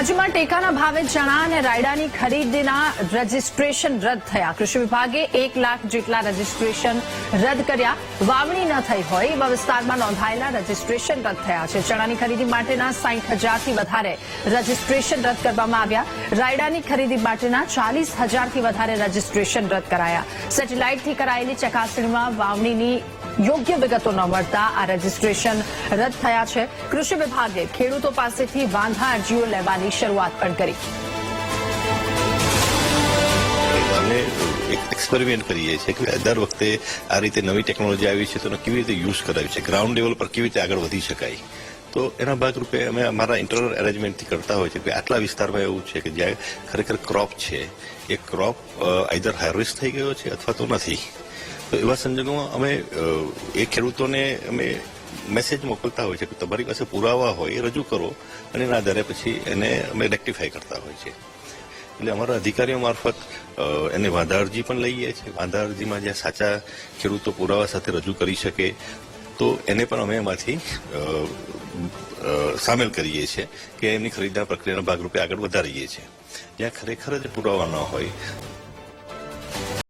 રાજ્યમાં ટેકાના ભાવે ચણા અને રાયડાની ખરીદીના રજીસ્ટ્રેશન રદ થયા. કૃષિ વિભાગે 1 લાખ જેટલા રજીસ્ટ્રેશન રદ કર્યા. વાવણી ન થઈ હોય એવા વિસ્તારમાં નોંધાયેલા રજીસ્ટ્રેશન રદ થયા છે. ચણાની ખરીદી માટેના 60,000થી વધારે રજીસ્ટ્રેશન રદ કરવામાં આવ્યા. રાયડાની ખરીદી માટેના 40,000થી વધારે રજીસ્ટ્રેશન રદ કરાયા. સેટેલાઇટથી કરાયેલી ચકાસણીમાં વાવણીની યોગ્ય વિગતો ન મળતા આ રજીસ્ટ્રેશન રદ થયા છે. કૃષિ વિભાગે ખેડૂતો પાસેથી વાંધા અરજીઓ લેવાની શરૂઆત પણ કરી. અમે એક એક્સપેરિમેન્ટ કરીએ છીએ કે દર વખતે આ રીતે નવી ટેકનોલોજી આવી છે તો કેવી રીતે યુઝ કરાવી છે, ગ્રાઉન્ડ લેવલ પર કેવી રીતે આગળ વધી શકાય. તો એના ભાગરૂપે અમે અમારા ઇન્ટરનલ એરેન્જમેન્ટથી કરતા હોય છે કે આટલા વિસ્તારમાં એવું છે કે જ્યાં ખરેખર ક્રોપ છે એ ક્રોપ આઈધર હાર્વેસ્ટ થઈ ગયો છે અથવા તો નથી. તો એવા સંજોગોમાં અમે એ ખેડૂતોને અમે મેસેજ મોકલતા હોય છે કે તમારી પાસે પુરાવા હોય એ રજૂ કરો અને એના આધારે પછી એને અમે રેક્ટિફાય કરતા હોય છે. એટલે અમારા અધિકારીઓ મારફત એને વાંધા અરજી પણ લઈએ છીએ. વાંધા અરજીમાં જ્યાં સાચા ખેડૂતો પુરાવા સાથે રજૂ કરી શકે તો એને પણ અમે એમાંથી સામેલ કરીએ છીએ કે એમની ખરીદના પ્રક્રિયાના ભાગરૂપે આગળ વધારીએ છીએ. જ્યાં ખરેખર જ પુરાવા ન હોય